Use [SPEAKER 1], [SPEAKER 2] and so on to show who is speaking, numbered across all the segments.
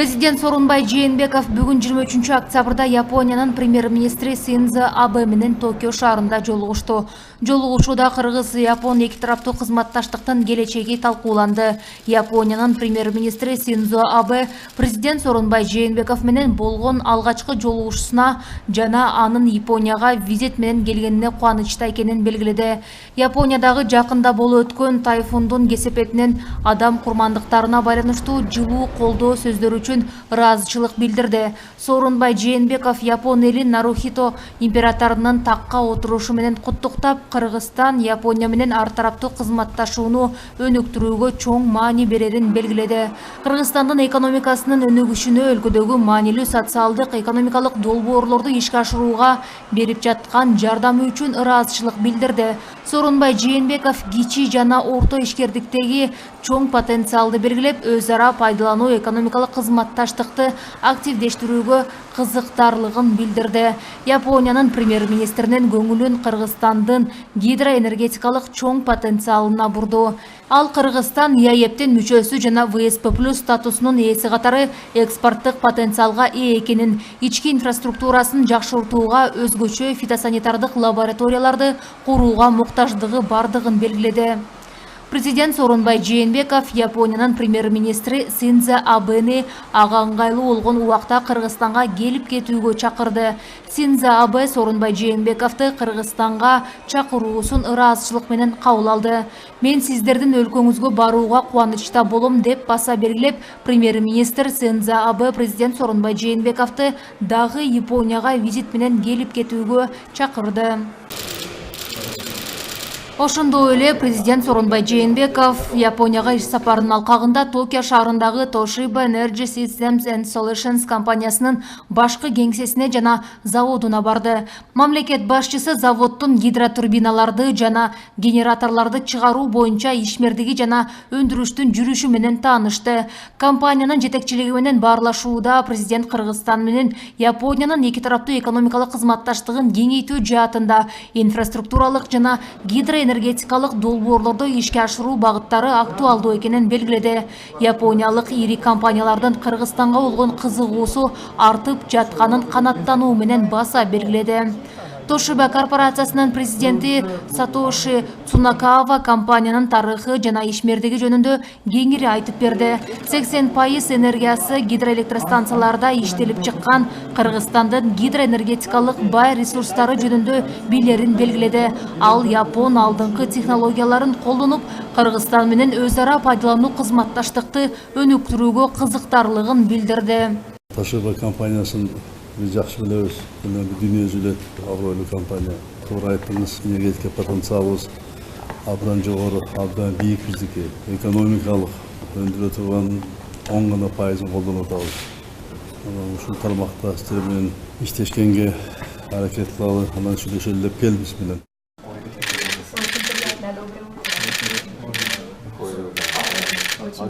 [SPEAKER 1] Президент Сооронбай Жээнбеков бүгін 23 октябрда Япониянын премьер-министри Синдзо Абэ менен Токио шаарында жолугушту. Жолугушууда Кыргыз-Япон эки тараптуу кызматташтыктын келечеги талкууланды. Япониянын премьер-министри Синдзо Абэ президент Сооронбай Жээнбеков менен болгон алгачкы жолугушусуна жана анын Японияга визит менен келгенине кубанычта экенин белгиледи. Япониядагы жакында болуп өткөн тайфундун кесепетинен адам курмандыктарына байланыштуу жылуу колдоо сөздөрү үчүн ыраазычылык билдирди. Сооронбай Жээнбеков Япон эли Нарухито императорунун такка отурушу менен куттуктап, Кыргызстан Япония менен ар тараптуу кызматташууну өнүктүрүүгө чоң маани берерин белгиледи. Кыргызстандын экономикасынын өнүгүшүнө өлкөдөгү маанилүү социалдык экономикалык долбоорлорду ишке ашырууга берип жаткан жардамы үчүн ыраазычылык билдирди. Сооронбай Жээнбеков кичи жана орто ишкердиктеги чоң потенциалды белгилеп, өз ара пайдалануу экономикалык кызматташтыкты активдештирүүгө кызыктарлыгын билдирди. Япониянын премьер-министринин көңүлүн Кыргызстандын гидроэнергетикалык чоң потенциалына бурду. Ал Кыргызстан ЕАЭПтин мүчөсү жана ВСП+ статусунун ээси катары экспорттук потенциалга ээ экенин, ички инфраструктурасын жакшыртууга, өзгөчө фитосанитардык лабораторияларды курууга муктаждыгы бардыгын белгиледи. Президент Сооронбай Жээнбеков Япониянын премьер-министри Синдзо Абэни ага ыңгайлуу болгон убакта Кыргызстанга келип кетүүгө чакырды. Синдзо Абэ Сооронбай Жээнбековду Кыргызстанга чакыруусун ыраазычылык менен кабыл алды. Мен сиздердин өлкөңүзгө барууга кубанычта болом деп баса белгилеп, премьер-министр Синдзо Абэ президент Сооронбай Жээнбековду дагы Японияга визит менен келип кетүүгө чакырды. Ошондой эле президент Сооронбай Жээнбеков Японияга иш сапарынын алкагында Токио шаарындагы Toshiba Energy Systems and Solutions компаниясынын башкы кеңсесине жана заводуна барды. Мамлекет башчысы заводдун гидротурбиналарды жана генераторларды чыгаруу боюнча ишмердиги жана өндүрүштүн жүрүшү менен таанышты. Компаниянын жетекчилиги менен баарлашууда президент Кыргызстан менен Япониянын эки тараптуу экономикалык кызматташтыгын кеңейтүү жаатында инфраструктуралык жана энергетикалык долбоорлорду ишке ашыруу багыттары актуалдуу экенин белгиледи. Япониялык ири компаниялардын Кыргызстанга болгон кызыгуусу артып жатканын канаттануу менен баса белгиледи. Toshiba корпорациясынын президенти Сатоши Цунакава компаниянын тарыхы жана ишмердиги жөнүндө кеңири айтып берди. 80% энергиясы гидроэлектростанцияларда иштелип чыккан, Кыргызстандын гидроэнергетикалык бай ресурстары жөнүндө билерин белгиледи. Ал Япон алдыңкы технологияларын колдонуп, Кыргызстан менен өз ара пайдалануу кызматташтыкты өнүктүрүүгө кызыктарлыгын билдирди.
[SPEAKER 2] Toshiba компаниясын biz жақсы білеміз, дүние жүзілет абыройлы компания. Тура айттыңыз, энергетика потенциалыбыз абдан жоғары, абдан биік біздікі. Экономикалық өндіре тұрған 10 ғана пайызын қолданып отырмыз. Ушул тармақта сіздермен иштешкенге әрекет кылалы, анан сүйлөшөлүп келбиз менен.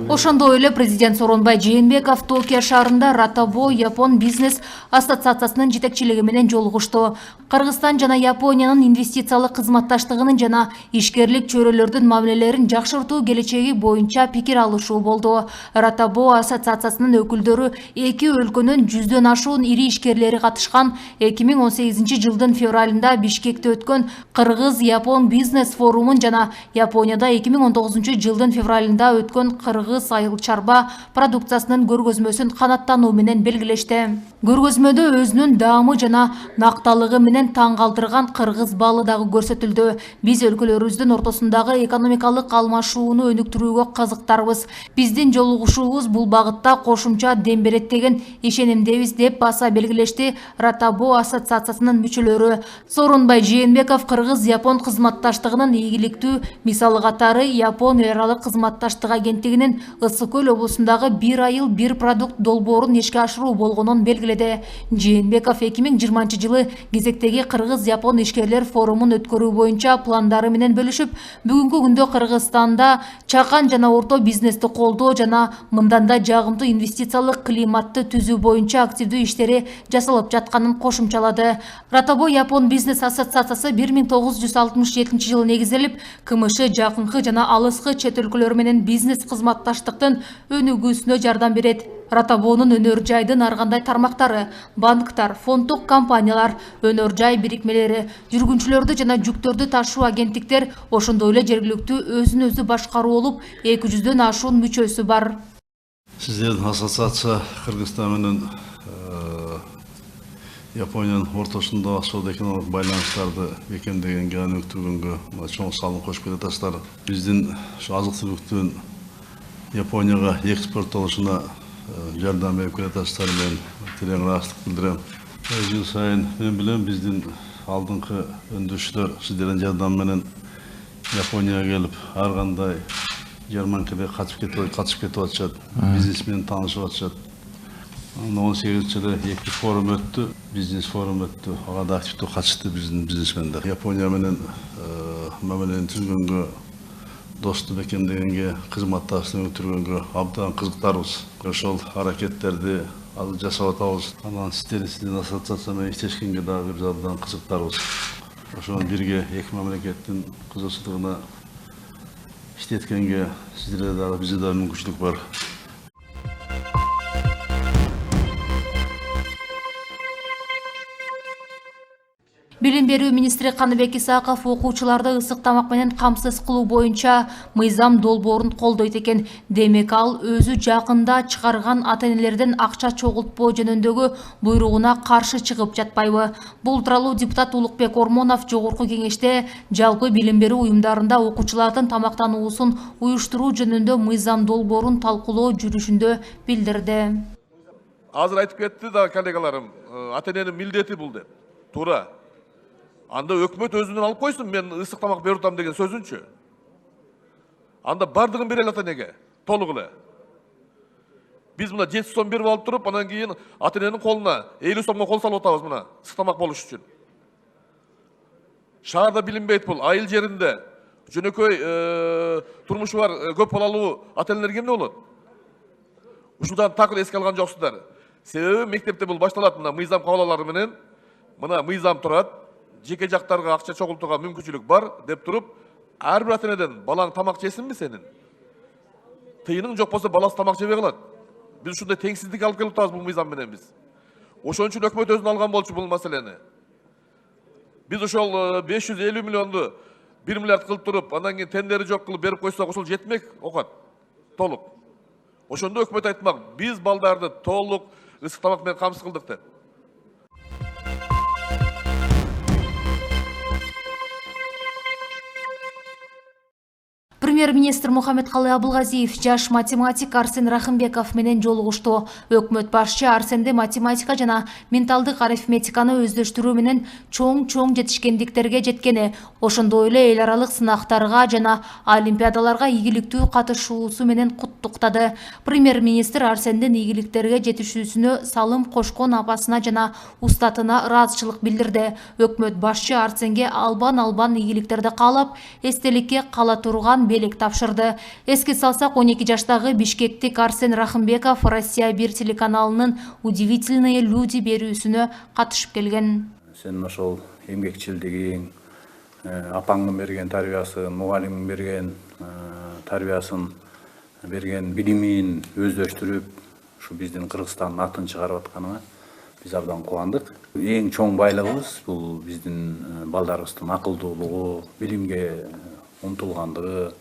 [SPEAKER 1] Ошондой эле президент Сооронбай Жээнбеков Токио шаарында Ратабо Япон бизнес ассоциациясынын жетекчилиги менен жолугушту. Кыргызстан жана Япониянын инвестициялык кызматташтыгынын жана ишкерлик чөйрөлөрдүн мамилелерин жакшыртуу келечеги боюнча пикир алышуу болду. Ратабо ассоциациясынын өкүлдөрү эки өлкөнүн 100дөн ашуун ири ишкерлери катышкан 2018 жылдын февралында Бишкекте өткөн Кыргыз-Япон бизнес форумун жана Японияда 2019 жылдын февралында өткөн Кыргыз айыл чарба продукциясынын көргөзмөсүн канаттануу менен белгилешти. Көргөзмөдө өзүнүн даамы жана накталыгы менен таң калтырган кыргыз балы дагы көрсөтүлдү. Биз өлкөлөрүбүздүн ортосундагы экономикалык алмашууну өнүктүрүүгө кызыктарбыз. Биздин жолугушуубуз бул багытта кошумча дем берет деген ишенимдебиз деп баса белгилешти Ратабо ассоциациясынын мүчөлөрү. Сооронбай Жээнбеков Кыргыз-Япон кызматташтыгынын ийгиликтүү мисалы катары Япон эл аралык кызматташтык агенттигинин Ысык көл облусундагы бир айыл бир продукт долбоорун ишке ашыруу болгонун белгиледи. Жээнбеков 2020 жылы кезектеги Кыргыз-Япон ишкерлер форумун өткөрүү боюнча пландары менен бөлүшүп, бүгүнкү күндө Кыргызстанда чакан жана орто бизнести колдоо жана мынданда жагымдуу инвестициялык климатты түзүү боюнча активдүү иштери жасалып жатканын кошумчалады. Ратабо Япон бизнес ассоциациясы 1967 жылы негизделип, КМШ жакынкы жана алыскы чет өлкөлөр менен бизнес кызматташтыктын өнүгүүсүнө жардам берет. Ратабонун өнөр жайдын аргандай тармактары, банктар, фонддук компаниялар, өнөр жай бирикмелери, жүргүнчүлөрдү жана жүктөрдү ташуу агенттиктер, ошондой эле жергиликтүү өзүн өзү башкаруу болуп 200дөн ашуун мүчөсү бар.
[SPEAKER 2] Сиздердин ассоциация Кыргызстан менен Япониянын ортосунда соода-экономикалык байланыштарды бекемдегенге, өнүктүргөнгө чоң салым кошуп келатасыздар. Биздин азык-түлүктүн Японияга экспорттолушуна жардам берип келатасыздар. Мен терең ыраазычылык билдирем. Жыл сайын мен билем биздин алдыңкы өндүрүүчүлөр сиздердин жардам менен Японияга келип, ар кандай жарманкада катышып кетип атышат. Бизнесмен таанышып атышат. 18-жылы 2 форум өттү, бизнес форум өттү. Ага да активдүү катышты биздин бизнесмендер. Япония менен мамилени түзгөнгө, достук бекемдегенге, кызматташууну өтүргөнгө абдан кызыктарбыз. Ошол аракеттерди азыр жасап атабыз. Анан сиздердин ассоциация менен иштешкенге дагы биз абдан кызыктарбыз. Ошону бирге эки мамлекеттин кызыкчылыгына иштеткенге сиздерде дагы бизде дагы мүмкүнчүлүк бар.
[SPEAKER 1] Билим берүү министри Каныбек Исаков окуучуларды ысык тамак менен камсыз кылуу боюнча мыйзам долбоорун колдойт экен. Демек ал өзү жакында чыгарган ата-энелерден акча чогултпоо жөнүндөгү буйругуна каршы чыгып жатпайбы? Бул тууралуу депутат Улукбек Ормонов жогорку кеңеште жалпы билим берүү уюмдарында окуучулардын тамактануусун уюштуруу жөнүндө мыйзам долбоорун талкуулоо жүрүшүндө билдирди.
[SPEAKER 3] Азыр айтып кетти да коллегаларым, ата-эненин милдети бул деп. Туура. Анда өкмөт өзүнөн алып койсун, мен ысык тамак берип атам деген сөзүнчү. Анда бардыгын берели ата-энеге, толук эле. Биз мына 700 сом берип алып туруп, анан кийин ата-эненин колуна 50 сомго кол салып атабыз мына ысык тамак болуш үчүн. Шаарда билинбейт бул, айыл жеринде жөнөкөй турмушу бар көп балалуу ата-энелерге эмне болот? Ушудан такыр эске алган жоксуздар. Себеби мектепте бул башталат мына мыйзам кабылалары менен. Мына мыйзам турат. Жеке жактарга акча чогултууга мүмкүнчүлүк бар деп туруп, ар бир ата-энеден балаң тамак жесинби сенин? Тыйының жок болсо баласы тамак жебей калат. Биз ушундай теңсиздик алып келип атабыз бул мыйзам менен биз. Ошон үчүн өкмөт өзүн алган болчу бул маселени. Биз ошол 550 миллионду 1 миллиард кылып туруп, андан кийин тендери жок кылып берип койсок, ошол жетмек окат. Толук. Ошондо өкмөт айтмак, биз балдарды толук ысык тамак менен камсыз кылдык деп.
[SPEAKER 1] Премьер-министр Мухаммедкалый Абылгазиев жаш математик Арсен Рахымбеков менен жолугушту. Өкмөт башчы Арсенди математика жана менталдык арифметиканы өздөштүрүү менен чоң жетишкендиктерге жеткени, ошондой эле эл аралык сынактарга жана олимпиадаларга ийгиликтүү катышуусу менен куттуктады. Премьер-министр Арсендин ийгиликтерге жетишүүсүнө салым кошкон апасына жана устатына ыраазычылык билдирди. Өкмөт башчы Арсенге албан ийгиликтерди каалап, эстеликке кала турган белек тапшырды. Эске салсак, 12 жаштагы бишкектик Арсен Рахымбеков Россия 1 телеканалынын «Удивительные люди» берүүсүнө катышып келген.
[SPEAKER 4] Сен ошол эмгекчилдигиң, апаңдын берген тарбиясын, мугалимиң берген тарбиясын, берген билимин өздөштүрүп, ушу биздин Кыргызстандын атын чыгарып атканыңа биз абдан кубандык. Эң чоң байлыгыбыз бул биздин балдарыбыздын акылдуулугу, билимге умтулгандыгы,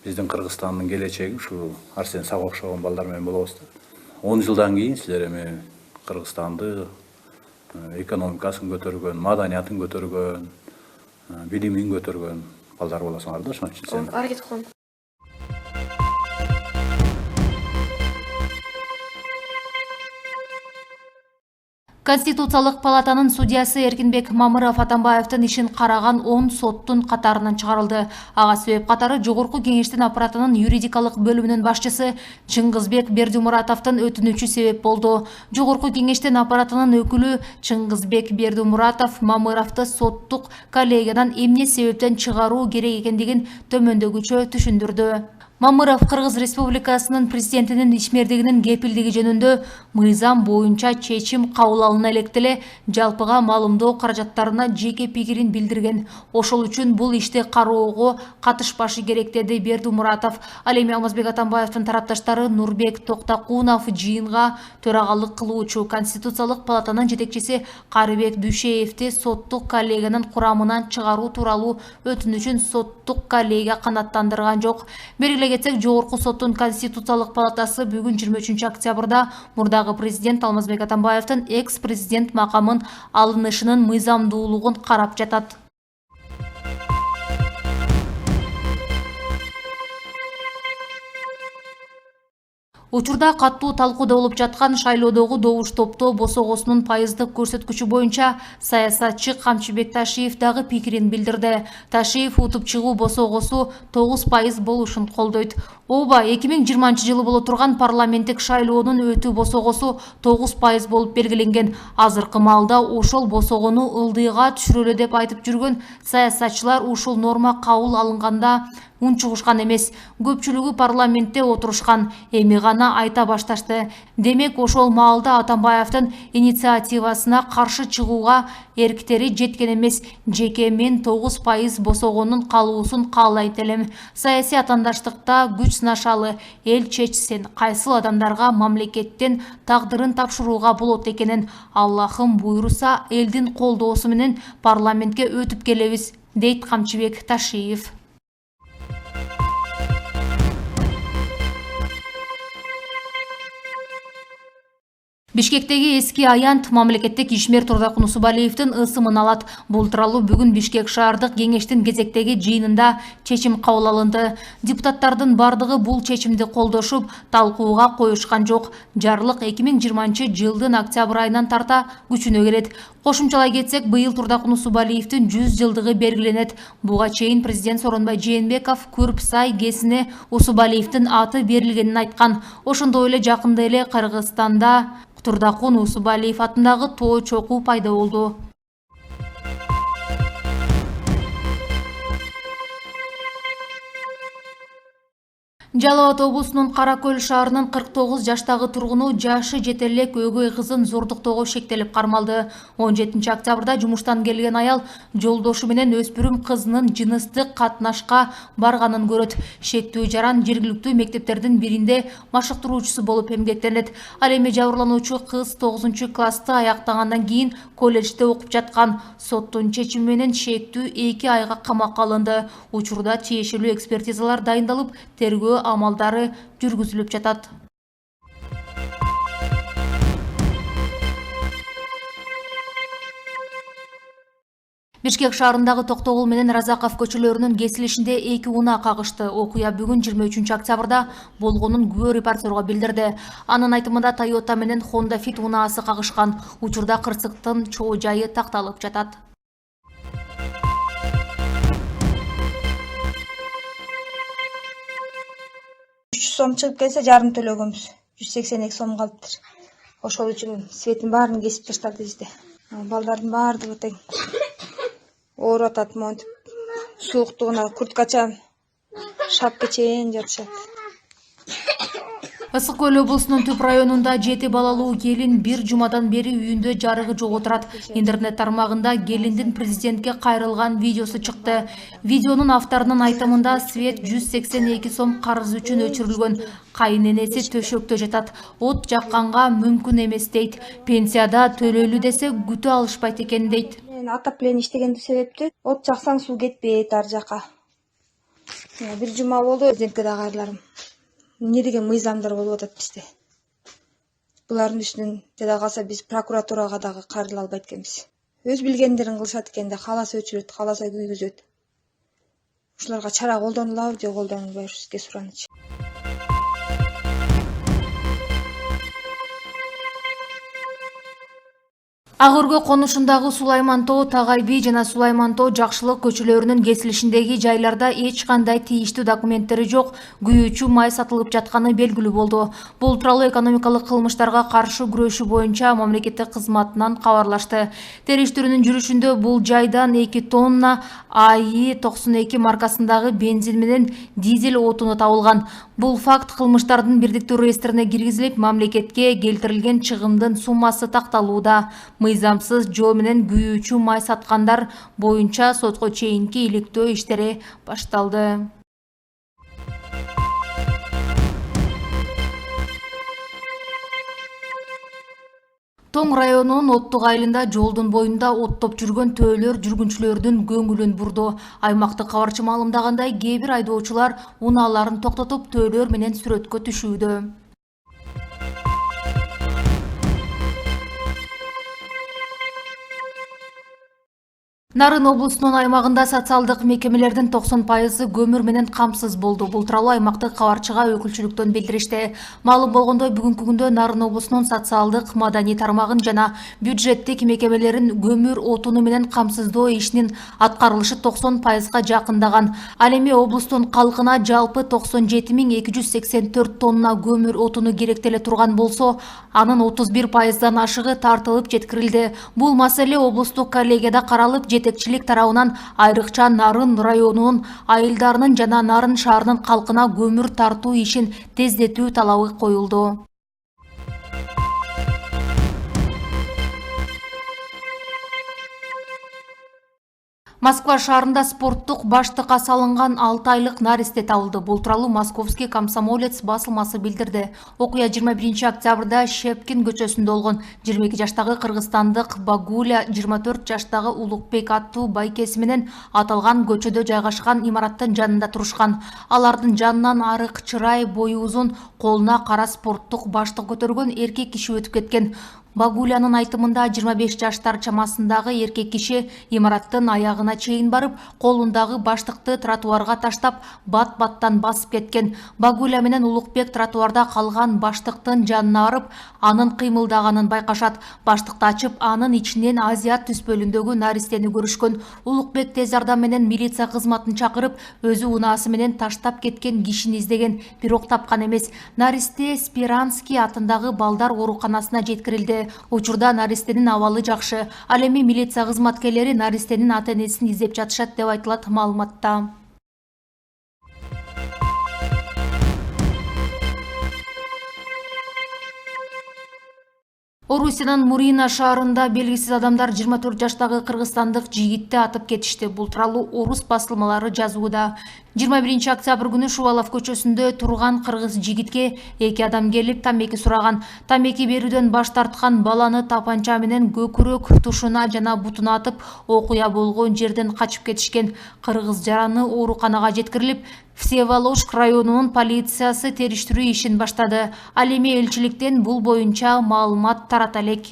[SPEAKER 4] биздин Кыргызстандын келечеги ушу Арсен сага окшогон балдар менен болобуз. 10 жылдан кийин силер эми Кыргызстанды экономикасын көтөргөн, маданиятын көтөргөн, билимин көтөргөн балдар болосуңар да, ошон үчүн сен
[SPEAKER 5] аракет кылам.
[SPEAKER 1] Конституциялык палатанын судьясы Эркинбек Мамыров Атамбаевдин ишин караган 10 соттун катарынан чыгарылды. Ага себеп катары жогорку кеңештин аппаратынын юридикалык бөлүмүнүн башчысы Чыңгызбек Бердимуратовдун өтүнүчү себеп болду. Жогорку кеңештин аппаратынын өкүлү Чыңгызбек Бердимуратов Мамыровду соттук коллегиядан эмне себептен чыгаруу керек экендигин төмөндөгүчө түшүндүрдү. Мамыров Кыргыз Республикасынын президентинин ишмердигинин кепилдиги жөнүндө мыйзам боюнча чечим кабыл алына электеле жалпыга маалымдоо каражаттарына жеке пикирин билдирген. Ошол үчүн бул ишти кароого катышпашы керек, деди Бердимуратов. Ал эми Алмазбек Атамбаевдин тарапташтары Нурбек Токтакунов жыйынга төрагалык кылуучу Конституциялык палатанын жетекчиси Карыбек Дүйшеевди соттук коллегиянын курамынан чыгаруу тууралуу өтүнүчүн соттук коллегия канааттандырган жок. Белгилей кетсек, Жогорку соттун Конституциялык палатасы бүгүн 23 октябрда мурдагы президент Алмазбек Атамбаевдин экс-президент макамын алынышынын мыйзамдуулугун карап жатат. Учурда каттуу талкууда болуп жаткан шайлоодогу добуш топтоо босогосунун пайыздык көрсөткүчү боюнча саясатчы Камчыбек Ташиев дагы пикирин билдирди. Ташиев утуп чыгуу босогосу 9% болушун колдойт. Ооба, 2020 жылы боло турган парламенттик шайлоонун өтүү босогосу 9% болуп белгиленген. Азыркы маалда ошол босогону ылдыйга түшүрөлү деп айтып жүргөн саясатчылар ушул норма кабыл алынганда унчугушкан эмес. Көпчүлүгү парламентте отурушкан, эми гана айта башташты. Демек, ошол маалда Атамбаевдин инициативасына каршы чыгууга эрктери жеткен эмес. Жеке мен 9% босогонун калуусун каалайт элем. Саясий атаандаштыкта күч сынашалы, эл чечсин, кайсыл адамдарга мамлекеттен тагдырын тапшырууга болот экенин. Аллахым буйруса, элдин колдоосу менен парламентке өтүп келебиз, дейт Камчыбек Ташиев. Бишкектеги эски аянт мамлекеттик ишмер Турдакун Усубалиевдин ысымын алат. Бул тууралуу бүгүн Бишкек шаардык кеңештин кезектеги жыйынында чечим кабыл алынды. Депутаттардын бардыгы бул чечимди колдошуп, талкууга коюшкан жок. Жарлык 2020 жылдын октябрь айынан тарта күчүнө кирет. Кошумчалай кетсек, быйыл Турдакун Усубалиевдин 100 жылдыгы белгиленет. Буга чейин президент Сооронбай Жээнбеков Көрпсай КЭСине Усубалиевдин аты берилгенин айткан. Ошондой эле жакында эле Кыргызстанда Турдакун Усубалиев атындагы тоо чокуу пайда болду. Жалал Абад облусунун Каракөл шаарынын 49 жаштагы тургуну жашы жете элек өгөй кызын зордуктоого шектелип кармалды. 17 октябрда жумуштан келген аял жолдошу менен өспүрүм кызынын жыныстык катнашка барганын көрөт. Шектүү жаран жергиликтүү мектептердин биринде машыктыруучусу болуп эмгектенет. Ал эми жабырлануучу кыз 9-классты аяктагандан кийин колледжде окуп жаткан. Соттун чечими менен шектүү 2 айга камакка алынды. Учурда тиешелүү экспертизалар дайындалып, тергөө амалдары жүргүзүлүп жатат. Бишкек шаарындагы Токтогул менен Разаков көчөлөрүнүн кесилишинде 2 унаа кагышты. Окуя бүгүн 23 октябрда болгонун күбө репортерга билдирди. Анын айтымында Toyota менен Honda Fit унаасы кагышкан. Учурда кырсыктын чоо жайы такталып жатат.
[SPEAKER 5] Сом чыгып келсе жарым төлөгөнбүз. 182 сом калыптыр. Ошол үчүн светин баарын кесип таштады бизде. Балдардын баардыгы тең ооруп атат, монтип сууктугуна курткача шапка чейин жатышат.
[SPEAKER 1] Ысык Көл облусунун Түп районунда 7 балалуу келин бир жумадан бери үйүндө жарыгы жок отурат. Интернет тармагында келиндин президентке кайрылган видеосу чыкты. Видеонун авторунун айтымында свет 182 сом карыз үчүн өчүрүлгөн. Кайненеси төшөктө жатат. От жакканга мүмкүн эмес дейт. Пенсияда төлөйлү десе күтө алышпайт экен дейт.
[SPEAKER 5] Мен отопление иштеген себепти от жаксаң суу кетпейт ар жака. Бир жума болду, президентке да кайрыларым. Не деген мыйзамдар болуп атат бизде. Булардын үстүнөн жада калса биз прокуратурага дагы кайрыла албайт экенбиз. Өз билгендерин кылышат экен да, кааласа өчүрөт, кааласа күйгүзөт. Ушуларга чара колдонулабы же колдонулбайбы сизге сураныч.
[SPEAKER 1] Ак Өргө конушундагы Сулайман тоо, Тагай би жана Сулайман тоо Жакшылык көчөлөрүнүн кесилишиндеги жайларда эч кандай тийиштүү документтери жок күйүүчү май сатылып жатканы белгилүү болду. Бул тууралуу экономикалык кылмыштарга каршы күрөшүү боюнча мамлекеттик кызматынан кабарлашты. Териштирүүнүн жүрүшүндө бул жайдан 2 тонна АИ 92 маркасындагы бензин менен дизель отуну табылган. Бул факт кылмыштардын бирдиктүү реестрине киргизилип, мамлекетке келтирилген чыгымдын суммасы такталууда. Мыйзамсыз жол менен күйүүчү май саткандар боюнча сотко чейинки иликтөө иштери башталды. Тоң районунун Оттук айылында жолдун боюнда оттоп жүргөн төөлөр жүргүнчүлөрдүн көңүлүн бурду. Аймактык кабарчы маалымдагандай, кээ бир айдоочулар унааларын токтотуп төөлөр менен сүрөткө түшүүдө. Нарын облусунун аймагында социалдык мекемелердин 90% көмүр менен камсыз болду. Бул тууралуу аймактык кабарчыга өкүлчүлүктөн билдиришти. Маалым болгондой, бүгүнкү күндө Нарын облусунун социалдык, маданий тармагын жана бюджеттик мекемелерин көмүр отуну менен камсыздоо ишинин аткарылышы 90%га жакындаган. Ал эми облустун калкына жалпы 97.284 тонна көмүр отуну керектеле турган болсо, анын 31%дан ашыгы тартылып жеткирилди. Бул маселе облустук коллегияда каралып, жетекчилик тарабынан айрыкча Нарын районунун айылдарынын жана Нарын шаарынын калкына көмүр тартуу ишин тездетүү талабы коюлду. Москва шаарында спорттук баштыкка салынган 6 айлык наристе табылды. Бул тууралуу Московский комсомолец басылмасы билдирди. Окуя 21 октябрда Шепкин көчөсүндө болгон. 22 жаштагы кыргызстандык Багуля 24 жаштагы Улукбек аттуу байкеси менен аталган көчөдө жайгашкан имараттын жанында турушкан. Алардын жанынан арык чырай, бою узун, колуна кара спорттук баштык көтөргөн эркек киши өтүп кеткен. Багулянын айтымында 25 жаштар чамасындагы эркек киши имараттын аягына чейин барып, колундагы баштыкты тротуарга таштап, бат-баттан басып кеткен. Багуля менен Улукбек тротуарда калган баштыктын жанына барып, анын кыймылдаганын байкашат. Баштыкты ачып, анын ичинен азиат түспөлүндөгү наристени көрүшкөн. Улукбек тез жардам менен милиция кызматын чакырып, өзү унаасы менен таштап кеткен кишини издеген, бирок тапкан эмес. Наристе Спиранский атындагы балдар ооруканасына жеткирилди. Учурда наристенин абалы жакшы. Ал эми милиция кызматкерлери наристенин ата-энесин издеп жатышат деп айтылат маалыматта. Орусиянын Мурина шаарында белгисиз адамдар 24 жаштагы кыргызстандык жигитти атып кетишти. Бул тууралуу орус басылмалары жазууда. 21 октябрь күнү Шувалов көчөсүндө турган кыргыз жигитке 2 адам келип тамеки сураган. Тамеки берүүдөн баш тарткан баланы тапанча менен көкүрөк тушуна жана бутуна атып, окуя болгон жерден качып кетишкен. Кыргыз жараны ооруканага жеткирилип, Всеволожск районунун полициясы териштирүү ишин баштады. Ал эми элчиликтен бул боюнча маалымат тарата элек.